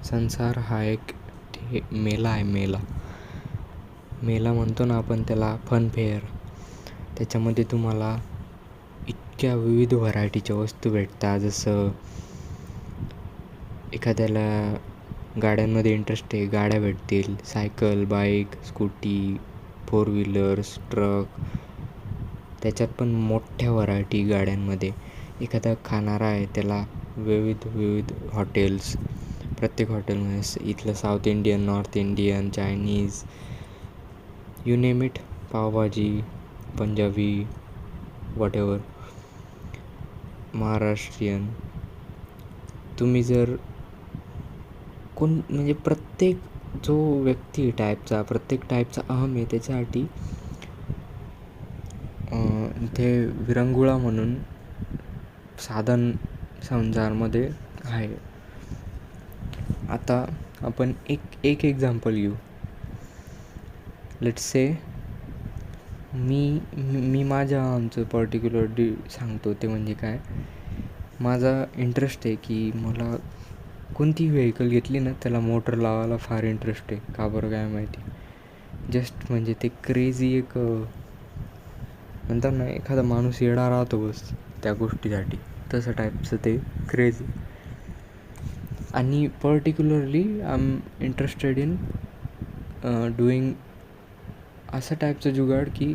संसार हा एक मेला आहे. मेला म्हणतो ना आपण त्याला, फन फेअर. त्याच्यामध्ये तुम्हाला इतक्या विविध व्हरायटीच्या वस्तू भेटतात. जसं एखाद्याला गाड्यांमध्ये इंटरेस्ट आहे, गाड्या भेटतील, cycle, bike, scooty, four wheelers, truck. त्याच्यात पण मोठ्या व्हरायटी गाड्यांमध्ये. एखादा खाणारा आहे, त्याला विविध हॉटेल्स. प्रत्येक हॉटेलमध्ये इथलं south Indian, north Indian, Chinese, you name it. Pav bhaji, Punjabi, whatever, Maharashtrian. तुम्ही जर म्हणजे प्रत्येक जो व्यक्ती टाईपचा, प्रत्येक टाईपचा अहम आहे, त्याच्यासाठी इथे विरंगुळा म्हणून साधन संचारमध्ये आहे. आता आपण एक एक्झाम्पल घेऊ. लेट्स से मी माझ्या आमचं पर्टिक्युलर सांगतो. ते म्हणजे काय, माझा इंटरेस्ट आहे की मला कोणती व्हेकल घेतली ना त्याला मोटर लावायला फार इंटरेस्ट आहे. का बरं काय माहिती. जस्ट म्हणजे ते क्रेझी एक म्हणतात ना, एखादा माणूस येडा राहतो बस त्या गोष्टीसाठी, तसं टाईपचं ते क्रेझी. आणि particularly I am interested in doing असं टाईपचं जुगाड की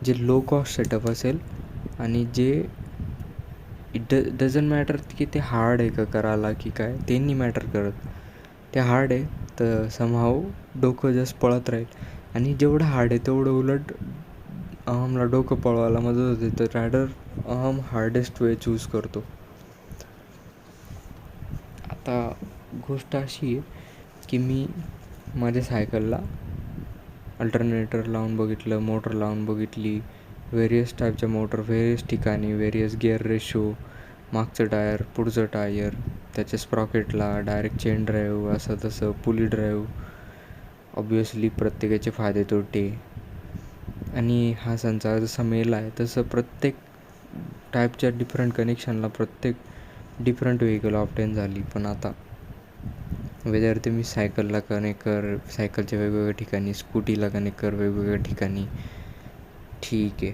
जे लो कॉस्ट सेटअप असेल आणि जे इट डझंट मॅटर की ते हार्ड आहे का करायला की काय, ते नाही मॅटर करत. ते हार्ड आहे तर समहाऊ डोकं जस्ट पळत राहील. आणि जेवढं हार्ड आहे तेवढं उलट अहमला डोकं पळवायला मदत होते. तर रॅडर अहम हार्डेस्ट वे चूज करतो. आता गोष्ट अशी आहे की मी माझ्या सायकलला अल्टरनेटर लावून बघितलं, मोटर लावून बघितली, व्हेरियस टाईपच्या मोटर, व्हेरियस ठिकाणी, व्हेरियस गिअर रेशो, मागचं टायर, पुढचं टायर, त्याच्या स्प्रॉकेटला डायरेक्ट चेन ड्राईव्ह, असं तसं पुली ड्राईव्ह. ऑब्वियसली प्रत्येकाचे फायदे तोटे. आणि हा संसार जसा मेला आहे तसं प्रत्येक टाईपच्या डिफरंट कनेक्शनला प्रत्येक डिफरंट व्हेकल ऑप्टेन झाली. पण आता वेदर तुम्ही सायकलला कनेक्ट कर, सायकलच्या वेगवेगळ्या ठिकाणी, स्कूटीला कनेक्ट कर वेगवेगळ्या ठिकाणी, ठीक आहे.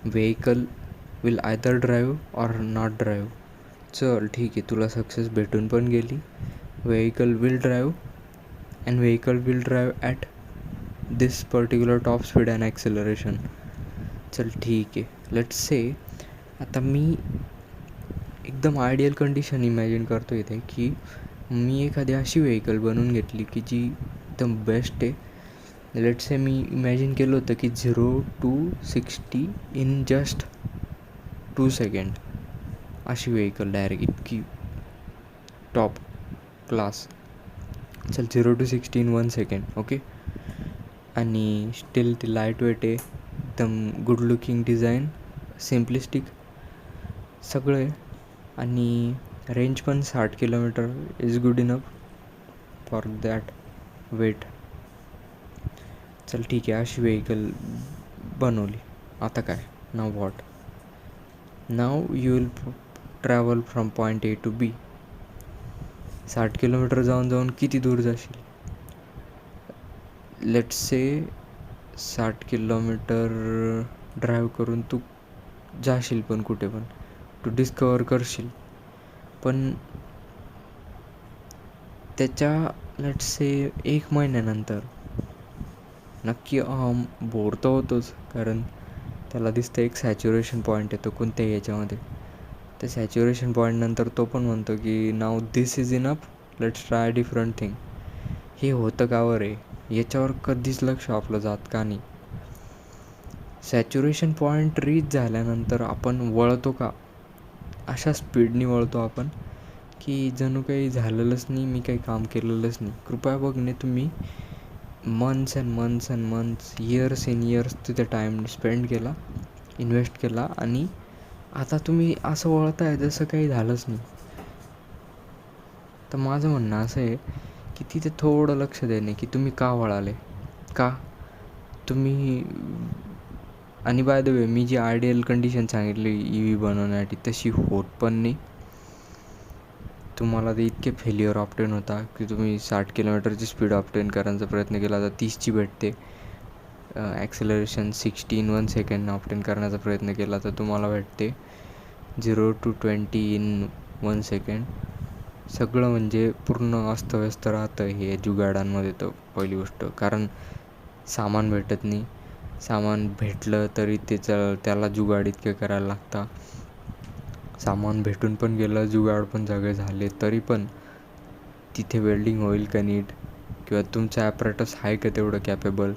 Vehicle will either drive or not drive. चल ठीक आहे, तुला सक्सेस भेटून पण गेली. Vehicle will drive and vehicle will drive at this particular top speed and acceleration. चल ठीक आहे. लेट्स से आता मी एकदम आयडियल कंडिशन इमॅजिन करतो इथे की मी एखादी अशी व्हेकल बनवून घेतली की जी एकदम बेस्ट आहे. लेट्स से मी इमॅजिन केलं होतं की 0 to 60 इन जस्ट 2 सेकंड. अशी व्हेकल डायरेक्ट इतकी टॉप क्लास. चल 0 to 60 इन 1 सेकंड, ओके. आणि स्टील ती लाईट वेट आहे, एकदम गुड लुकिंग डिझाईन, सिम्प्लिस्टिक सगळं आहे. आणि रेंज पण 60 kilometre is good enough for that weight. चल ठीक आहे, अशी व्हेकल बनवली. आता काय, now what. Now you will travel from point A to B. 60 kilometre जाऊन किती दूर जाशील. लेट्स से 60 किलोमीटर ड्राईव्ह करून तू जाशील, पण कुठे पण तू डिस्कवर करशील. पण त्याच्या लेट्स से 1 महिन्यानंतर नक्की बोर तर होतोच, कारण त्याला दिसतं एक सॅच्युरेशन पॉईंट येतो कोणत्याही याच्यामध्ये. त्या सॅच्युरेशन पॉईंटनंतर तो पण म्हणतो की now this is enough, let's try different thing. हे होतं का रे, याच्यावर कधीच लक्ष आपलं जात का नाही. सॅच्युरेशन पॉईंट रीच झाल्यानंतर आपण वळतो का, अशा स्पीडनी वळतो आपण की जणू काही झालेलंच नाही, मी काही काम केलेलंच नाही. कृपया बघणे तुम्ही months and months, years in years तिथे टाईम स्पेंड केला, इन्व्हेस्ट केला, आणि आता तुम्ही असं वळताय जसं काही झालंच नाही. तर माझं म्हणणं असं आहे की तिथे थोडं लक्ष देणे की तुम्ही का वळाले, का तुम्ही. आणि बाय द वे, मी जी आयडियल कंडिशन सांगितली ई व्ही बनवण्यासाठी तशी होत पण नाही. तुम्हाला ते इतके फेल्युअर ऑप्टेन होता की तुम्ही 60 किलोमीटरची स्पीड ऑप्टेन करण्याचा प्रयत्न केला तर 30ची भेटते. ॲक्सेलरेशन 16 सेकंड ऑप्टेन करण्याचा प्रयत्न केला तर तुम्हाला भेटते 0 to 20 in 1 सेकंड. सगळं म्हणजे पूर्ण अस्तव्यस्त राहतं हे जुगाडांमध्ये. तर पहिली गोष्ट, कारण सामान भेटत नाही. सामान भेटलं तरी त्याला जुगाड इतके करायला लागतं. सामान भेटून पण गेलं, जुगाड पण सगळे झाले, तरी पण तिथे वेल्डिंग होईल का नीट, किंवा तुमचं ॲपरेटस आहे का तेवढं कॅपेबल,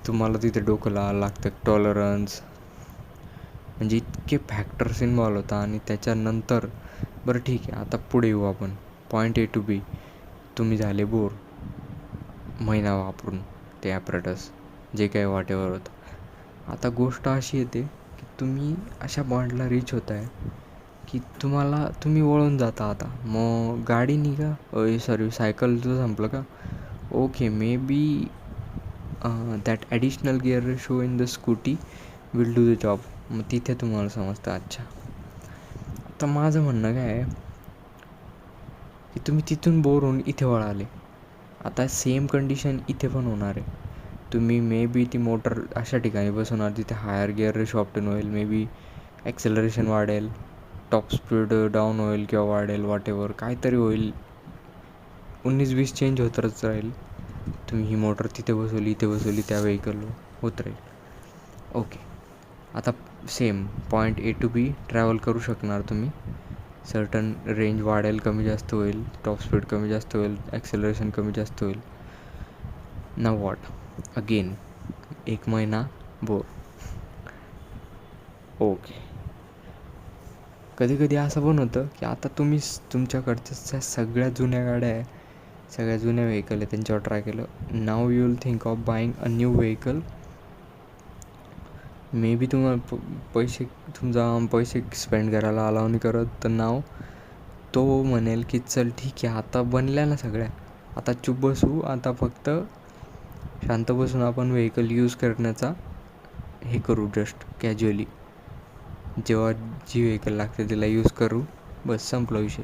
तुम्हाला तिथे डोकं लावायला लागतं. टॉलरन्स, म्हणजे इतके फॅक्टर्स इन्व्हॉल्व होता. आणि त्याच्यानंतर बरं ठीक आहे, आता पुढे येऊ आपण. पॉईंट A to B तुम्ही झाले बोर महिना वापरून ते ॲपरेटस, जे काही वाटेवर होतं. आता गोष्ट अशी येते की तुम्ही अशा पॉईंटला रीच होत आहे की तुम्ही वळून जाता. आता मग गाडी निघा, सॉरी सायकलचं संपलं का, okay, may be that additional gear ratio in the scooty will do the job. मग तिथे तुम्हाला समजतं अच्छा. आता माझं म्हणणं काय आहे की तुम्ही तिथून बोर होऊन इथे वळाले. आता सेम कंडिशन इथे पण होणार आहे. तुम्ही मे बी ती मोटर अशा ठिकाणी बसवणार जिथे हायर गिअर रेशो ऑप्टेन होईल, मे बी ॲक्सेलरेशन वाढेल, टॉप स्पीड डाऊन होईल किंवा वाढेल, वॉटेवर काहीतरी होईल, 19-20 चेंज होतच राहील. तुम्ही ही मोटर तिथे बसवली, इथे बसवली, त्या व्हेकलवर होत राहील. ओके, आता same point A to B travel करू शकणार तुम्ही. सर्टन रेंज वाढेल, कमी जास्त होईल, टॉप स्पीड कमी जास्त होईल, ॲक्सेलरेशन कमी जास्त होईल. नाव वॉट, अगेन 1 महिना बोर. ओके, कधी कधी असं पण होतं की आता तुम्ही तुमच्याकडच्या सगळ्या जुन्या गाड्या आहे, सगळ्या जुन्या व्हेकल आहे, त्यांच्यावर ट्राय केलं. Now you will think of buying a new vehicle. Maybe तुम्हाला पैसे स्पेंड करायला अलाव नाही करत, तर नाव तो म्हणेल की चल ठीक आहे, आता बनल्या ना सगळ्या, आता चूप बसू, आता फक्त शांत बसून आपण व्हेकल यूज करण्याचा हे करू, जस्ट कॅज्युअली. जेव्हा जी व्हेकल लागते तिला यूज करू, बस संपला विषय.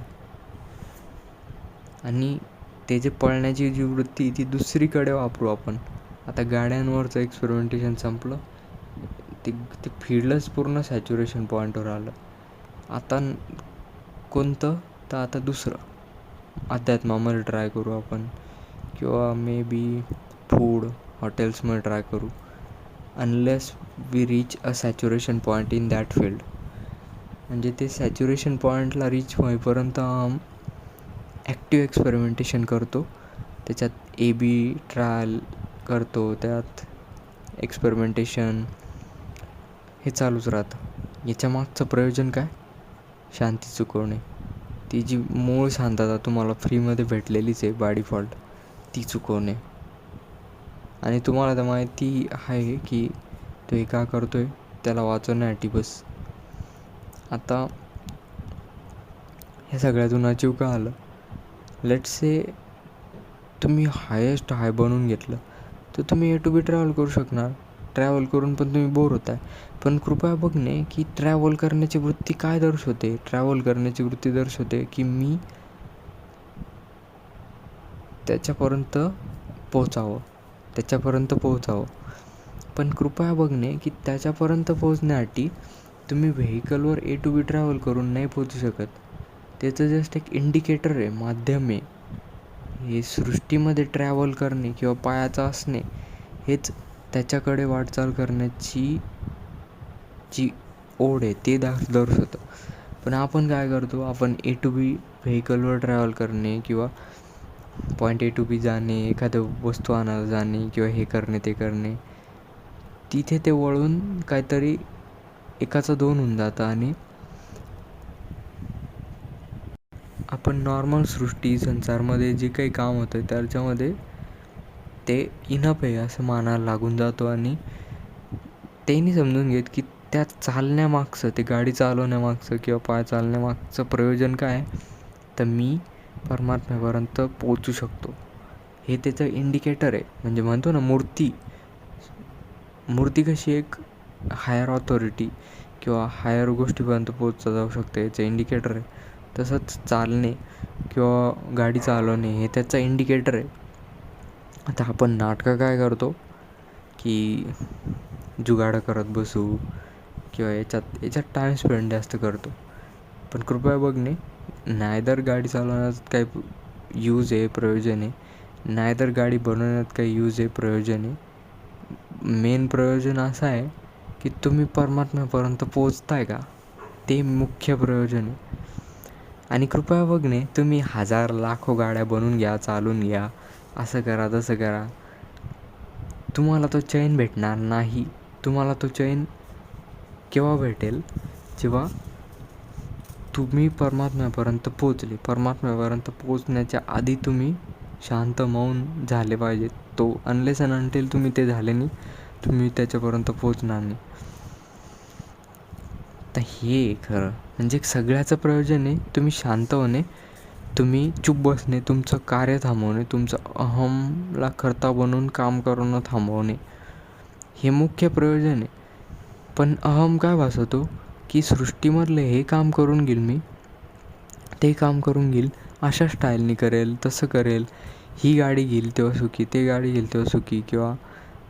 आणि ते जे पळण्याची जी वृत्ती ती दुसरीकडे वापरू आपण. आता गाड्यांवरचं एक्सपेरिमेंटेशन संपलं, ते फील्डच पूर्ण सॅच्युरेशन पॉईंटवर आलं. आता कोणतं, तर आता दुसरं अध्यात्मामध्ये ट्राय करू आपण, किंवा मे बी फूड हॉटेल्समध्ये ट्राय करू. Unless we reach a saturation point in that field. म्हणजे ते सॅच्युरेशन पॉईंटला रीच होईपर्यंत ॲक्टिव्ह एक्सपेरिमेंटेशन करतो. त्याच्यात AB ट्रायल करतो, त्यात एक्सपेरिमेंटेशन हे चालूच राहतं. याच्या मागचं प्रयोजन काय, शांती चुकवणे. ती जी मूळ शांतता तुम्हाला फ्रीमध्ये भेटलेलीच आहे बाय डिफॉल्ट, ती चुकवणे. आणि तुम्हाला तर माहिती आहे की तो हे का करतो आहे, त्याला वाचवण्यासाठी बस. आता हे सगळ्यातून अचीव का आलं, लेट्स से तुम्ही हायेस्ट हाय बनवून घेतलं तर तुम्ही A to B ट्रॅव्हल करू शकणार. ट्रॅव्हल करून पण तुम्ही बोर होत आहे. पण कृपया बघणे की ट्रॅव्हल करण्याची वृत्ती काय दर्शवते. ट्रॅव्हल करण्याची वृत्ती दर्शवते की मी त्याच्यापर्यंत पोहोचावं. पण कृपया बघणे की त्याच्यापर्यंत पोहोचण्यासाठी तुम्ही व्हेकलवर A to B ट्रॅव्हल करून नाही पोहोचू शकत. त्याचं जस्ट एक इंडिकेटर आहे, माध्यम आहे. हे सृष्टीमध्ये ट्रॅव्हल करणे किंवा पायाचं असणे हेच त्याच्याकडे वाटचाल करण्याची जी ओढ आहे ते दर्शवतं. पण आपण काय करतो, आपण A to B व्हेकलवर ट्रॅव्हल करणे किंवा पॉईंट A to B जाणे, एखादं वस्तू आणायला जाणे किंवा हे करणे ते करणे, तिथे ते वळून काहीतरी एकाचं 2 होऊन जातं. आणि आपण नॉर्मल सृष्टी संसारमध्ये जे काही काम होतं त्याच्यामध्ये ते इनफ आहे असं मानायला लागून जातो. आणि त्यांनी समजून घेत की त्या चालण्यामागचं, ते गाडी चालवण्यामागचं किंवा पाय चालण्यामागचं प्रयोजन काय आहे, तर मी परमात्म्यापर्यंत पोचू शकतो, हे त्याचं इंडिकेटर आहे. म्हणजे म्हणतो ना, मूर्ती कशी एक हायर ऑथॉरिटी किंवा हायर गोष्टीपर्यंत पोचता जाऊ शकते, याचं इंडिकेटर आहे. तसंच चालणे किंवा गाडी चालवणे हे त्याचा इंडिकेटर आहे. आता आपण नाटकं काय करतो की जुगाडं करत बसू किंवा याच्यात टाईम स्पेंड जास्त करतो. पण कृपया बघणे, नायदर गाडी चालवण्यात काही यूज आहे, प्रयोजन आहे, नायदर गाडी बनवण्यात काही यूज आहे, प्रयोजन आहे. मेन प्रयोजन असं आहे की तुम्ही परमात्म्यापर्यंत पोचताय का, ते मुख्य प्रयोजन आहे. आणि कृपया बघणे, तुम्ही 1000 लाखो गाड्या बनवून घ्या, चालून घ्या, असं करा तसं करा, तुम्हाला तो चैन भेटणार नाही. तुम्हाला तो चैन केव्हा भेटेल, जेव्हा तुम्ही परमात्म्यापर्यंत पोचले. परमात्म्यापर्यंत पोचण्याच्या आधी तुम्ही शांत मौन झाले पाहिजे. तो अनलेस अँड अनटिल तुम्ही ते झाले नाही, तुम्ही त्याच्यापर्यंत पोचणार नाही. तर हे खरं म्हणजे सगळ्याचं प्रयोजन आहे तुम्ही शांत होणे, तुम्ही चूप बसणे, तुमचं कार्य थांबवणे, तुमचं अहमला कर्ता बनवून काम करणं थांबवणे, हे मुख्य प्रयोजन आहे. पण अहम काय भासवतो की सृष्टीमधले हे काम करून घेईल, मी ते काम करून घेईल, अशा स्टाईलनी करेल, तसं करेल, ही गाडी घेईल तेव्हा सुखी, ते गाडी घेईल तेव्हा सुखी, किंवा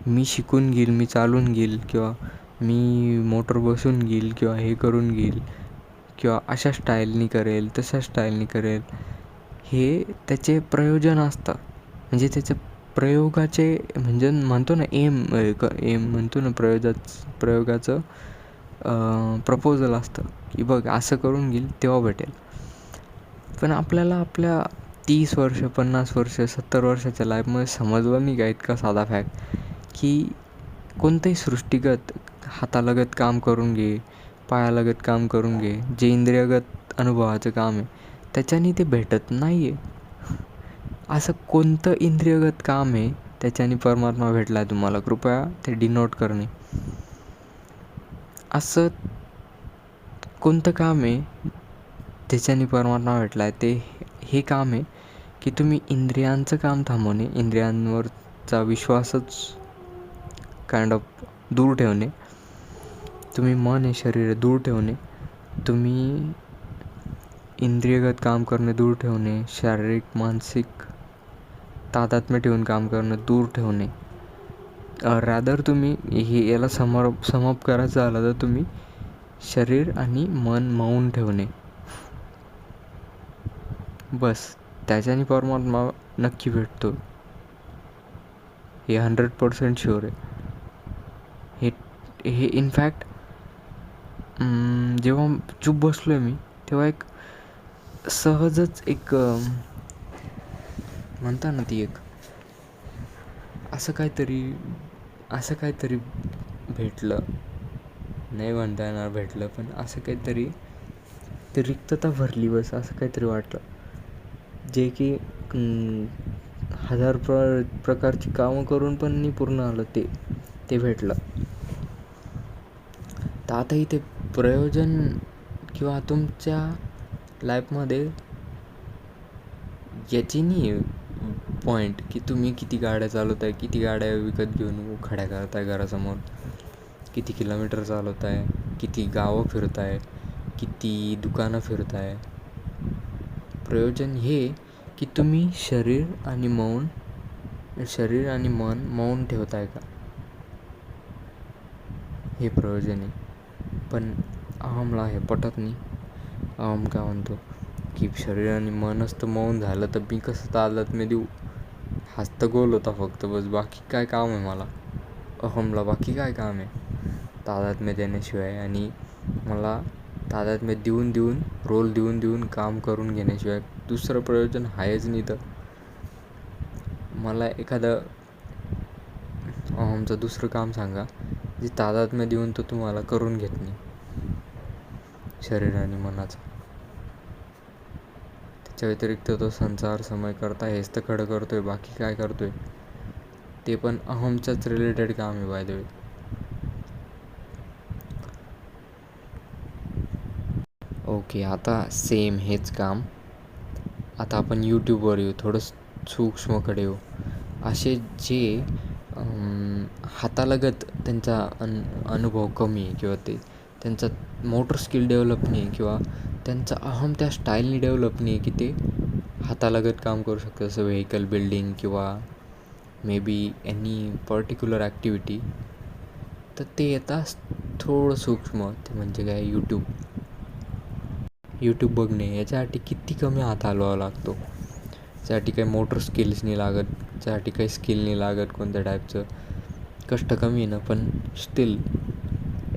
मी शिकून घेईल, मी चालून घेईल, किंवा मी मोटर बसून घेईल, किंवा हे करून घेईल, किंवा अशा स्टाईलनी करेल, तशा स्टाईलनी करेल. हे त्याचे प्रयोजन असतात. म्हणजे त्याचे प्रयोगाचे म्हणजे म्हणतो ना एम म्हणतो ना प्रयोगाचं प्रपोजल असतं की बघ असं करून घेईल तेव्हा भेटेल. पण आपल्याला आपल्या 30 वर्ष, 50 वर्ष, 70 वर्षाच्या लाईफमध्ये समजलं नाही का इतका साधा फॅक्ट की कोणतंही सृष्टीगत हातालगत काम करून घे, पायालगत काम करून घे, जे इंद्रियगत अनुभवाचं काम आहे त्याच्याने ते भेटत नाही आहे. असं कोणतं इंद्रियगत काम आहे त्याच्याने परमात्मा भेटला आहे तुम्हाला, कृपया ते डिनोट करणे. असं कोणतं काम आहे त्याच्याने परमात्मा भेटला आहे, ते हे काम आहे की तुम्ही इंद्रियांचं काम थांबवणे, इंद्रियांवरचा विश्वासच काइंड ऑफ दूर ठेवणे, तुम्ही मन आहे शरीर दूर ठेवणे, तुम्ही इंद्रियगत काम करणे दूर ठेवणे, शारीरिक मानसिक तादात्म्य ठेवून काम करणं दूर ठेवणे. रादर तुम्ही हे याला समअप करायचं झालं तर तुम्ही शरीर आणि मन मौन ठेवणे, बस. त्याच्याने परमात्मा नक्की भेटतो, हे 100% शुअर आहे. हे इनफॅक्ट जेव्हा चूप बसलो आहे मी तेव्हा एक सहजच एक म्हणता ना ती एक असं काहीतरी भेटलं, नाही म्हणता येणार भेटलं, पण असं काहीतरी ते रिक्तता भरली, बस असं काहीतरी वाटलं जे की 1000 प्रकारची कामं करून पण नाही पूर्ण आलं, ते भेटलं. तर आता इथे प्रयोजन किंवा तुमच्या लाईफमध्ये याची नाही पॉईंट की तुम्ही किती गाड्या चालवताय, किती गाड्या विकत घेऊन खड्या करताय घरासमोर, किती किलोमीटर चालवताय, किती गावं फिरताय, किती दुकानं फिरताय. प्रयोजन हे की तुम्ही शरीर आणि मन मौन ठेवताय का, हे प्रयोजन आहे. पण अहमला हे पटत नाही. अहम काय म्हणतो की शरीर आणि मनच तर मौन झालं तर मी कसं तादात्म्य देऊ, हाच तर गोल होता फक्त, बस. बाकी काय काम आहे मला, अहमला बाकी काय काम आहे तादात्म्य देण्याशिवाय, आणि मला तादात्म्य रोल देऊन काम करून घेण्याशिवाय दुसरं प्रयोजन आहेच नाही. तर मला एखादं अहमचं दुसरं काम सांगा जे तादात्म्य देऊन तो तुम्हाला करून घेत नाही, शरीर आणि मनाचं. त्याच्या व्यतिरिक्त तो संसार समय करता हेच तर खडं करतोय, बाकी काय करतोय, ते पण अहमच्याच रिलेटेड काम आहे बाय द वे. ओके, आता सेम हेच काम आता आपण यूट्यूबवर येऊ, थोडं सूक्ष्मकडे येऊ. असे जे हातालगत त्यांचा अनुभव कमी आहे किंवा त्यांचा मोटर स्किल डेव्हलप नाही किंवा त्यांचा अहम त्या स्टाईलनी डेव्हलप नाही की ते हातालगत काम करू शकतं, जसं व्हेकल बिल्डिंग किंवा may be any particular activity. तर ते येतात थोडं सूक्ष्म, ते म्हणजे काय, यूट्यूब बघणे. याच्यासाठी किती कमी हात हलवावा लागतो, त्यासाठी काही मोटर स्किल्स नाही लागत, त्यासाठी काही स्किल नाही लागत कोणत्या टाईपचं, कष्ट कमी आहे ना, पण स्टील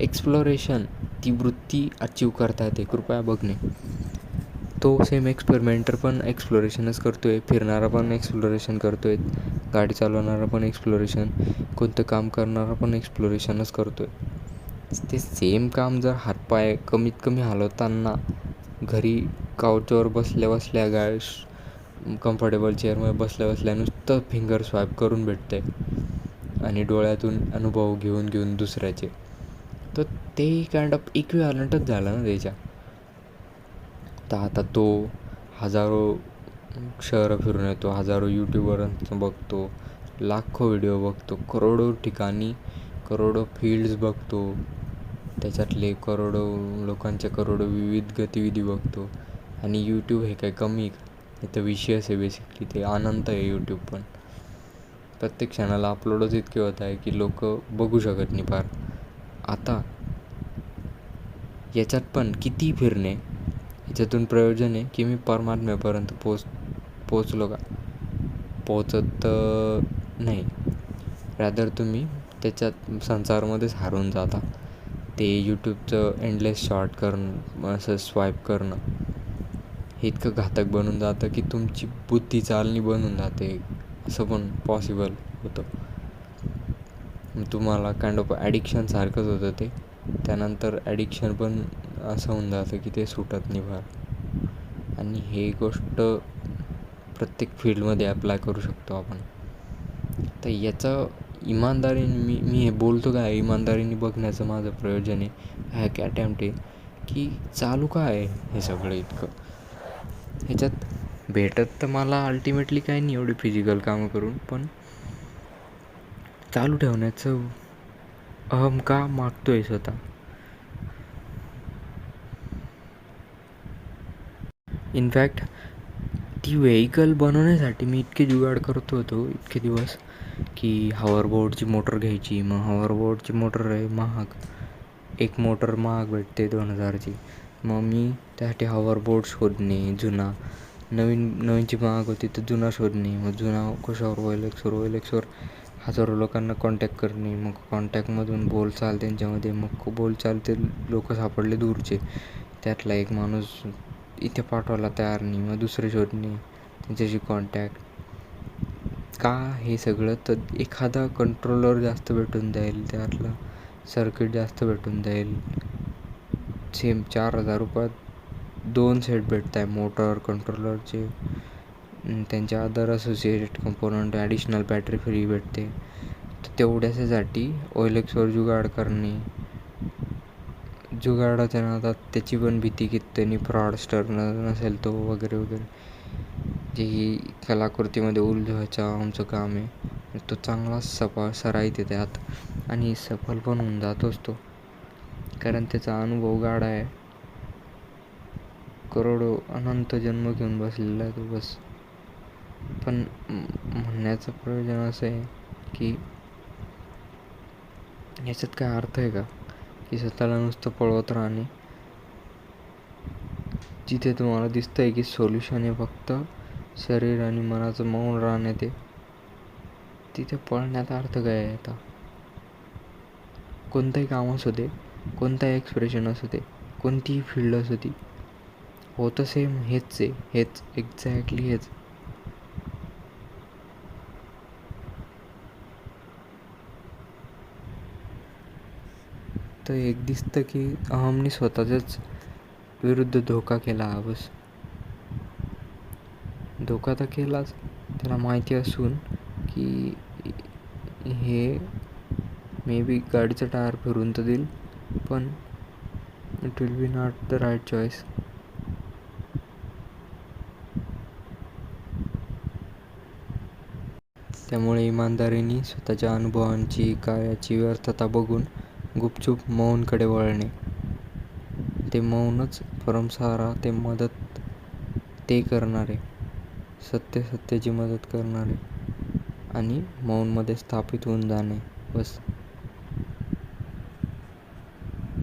एक्सप्लोरेशन, ती वृत्ती अचीव करता येते. कृपया बघणे. तो सेम एक्सपेरिमेंटर पण एक्सप्लोरेशनच करतो आहे, फिरणारा पण एक्सप्लोरेशन करतो आहे, गाडी चालवणारा पण एक्सप्लोरेशन, कोणतं काम करणारा पण एक्सप्लोरेशनच करतो आहे. ते सेम काम जर हातपाय कमीत कमी हलवताना घरी काउचवर बसल्या बसल्या कम्फर्टेबल चेअरमध्ये बसल्या बसल्या नुसतं फिंगर स्वाईप करून भेटतं आहे आणि डोळ्यातून अनुभव घेऊन घेऊन दुसऱ्याचे, तर ते काइंड ऑफ इक्विव्हॅलंटच झालं ना त्याच्या. तर आता तो हजारो शहरं फिरून येतो, हजारो यूट्यूबवरांचं बघतो, लाखो व्हिडिओ बघतो, करोडो ठिकाणी करोडो फील्ड्स बघतो, त्याच्यातले करोडो लोकांचे करोडो विविध गतिविधी बघतो. आणि यूट्यूब हे काय कमी का? हे तर विषयच आहे बेसिकली, ते अनंत आहे यूट्यूब. पण प्रत्येक क्षणाला अपलोडच इतके होत आहे की लोक बघू शकत नाही फार. आता याच्यात पण किती फिरणे, याच्यातून प्रयोजन आहे की मी परमात्म्यापर्यंत पोचलो का? पोचत नाही, रॅदर तुम्ही त्याच्यात संसारमध्येच हरवून जाता. ते यूट्यूबचं एंडलेस शॉर्ट करणं, असं स्वाईप करणं, हे इतकं घातक बनून जातं की तुमची बुद्धी चालणी बनून जाते, असं पण पॉसिबल होतं. तुम्हाला काइंड ऑफ ॲडिक्शनसारखंच होतं ते. त्यानंतर ॲडिक्शन पण असं होऊन जातं की ते सुटत नाही फार. आणि हे गोष्ट प्रत्येक फील्डमध्ये अप्लाय करू शकतो आपण. तर याचं इमानदारीने मी हे बोलतो काय, इमानदारीने बघण्याचं माझं प्रयोजन आहे, हॅक अटेम्प्ट आहे की चालू काय आहे हे सगळं इतकं. ह्याच्यात भेटत तर मला अल्टिमेटली काही नाही एवढी फिजिकल कामं करून, पण चालू ठेवण्याचं अहम का मागतोय स्वतः. इनफॅक्ट ती व्हेकल बनवण्यासाठी मी इतके जुगाड करतो होतो इतके दिवस की हॉवरबोर्डची मोटर घ्यायची. मग हॉवरबोर्डची मोटर आहे महाग, एक मोटर महाग भेटते 2000ची. मग मी त्यासाठी हॉवरबोर्ड शोधणे, जुना नवीनची महाग होती तर जुना शोधणे, मग जुना कशावर, OLXवर हजारो लोकांना कॉन्टॅक्ट करणे, मग कॉन्टॅक्टमधून बोलचाल त्यांच्यामध्ये, मग बोलचाल ते लोक सापडले दूरचे, त्यातला एक माणूस इथे पाठवायला तयार नाही, मग दुसरे शोधणे, त्यांच्याशी कॉन्टॅक्ट. का हे सगळं, तर एखादा कंट्रोलर जास्त भेटून जाईल, त्यातला सर्किट जास्त भेटून जाईल. सेम 4000 रुपयात 2 सेट भेटत आहे, मोटर, कंट्रोलरचे, त्यांच्या other associated component, additional battery free भेटते. तर तेवढ्यासाठी OLXवर जुगाड करणे, जुगाडाच्या नादात त्याची पण भीती की त्यांनी फ्रॉडस्टर नसेल तो वगैरे वगैरे, जे कलाकृतीमध्ये उलझवायचं आमचं काम आहे. तो चांगला सराईत आहे त्यात आणि सफल पण होऊन जातोच तो, कारण त्याचा अनुभव गाढा आहे. करोडो अनंत जन्म घेऊन बसलेला आहे तो बस. पण म्हणण्याचं प्रयोजन असं आहे की याच्यात काय अर्थ आहे का की स्वतःला नुसतं पळवत राहणे, जिथे तुम्हाला दिसतं आहे की सोल्युशन हे फक्त शरीर आणि मनाचं मौन राहण्यात आहे, तिथे पळण्यात अर्थ काय आहे. आता कोणतंही काम असू दे, कोणताही एक्सप्रेशन असू दे, कोणतीही फील्ड असू दे, होतं सेम हेच आहे, हेच एक्झॅक्टली हेच. तर एक दिसतं की अहमने स्वतःच्याच विरुद्ध धोका केला. बस धोका तर केलाच, त्याला माहिती असून की हे मे बी गाडीचं टायर फिरून तर देईल, पण it will be not the right choice. त्यामुळे इमानदारीने स्वतःच्या अनुभवांची काळाची व्यर्थता बघून गुपचूप मौनकडे वळणे, ते मौनच परमसहारा, ते मदत ते करणारे, सत्याची मदत करणारे आणि मौनमध्ये स्थापित होऊन जाणे. बस.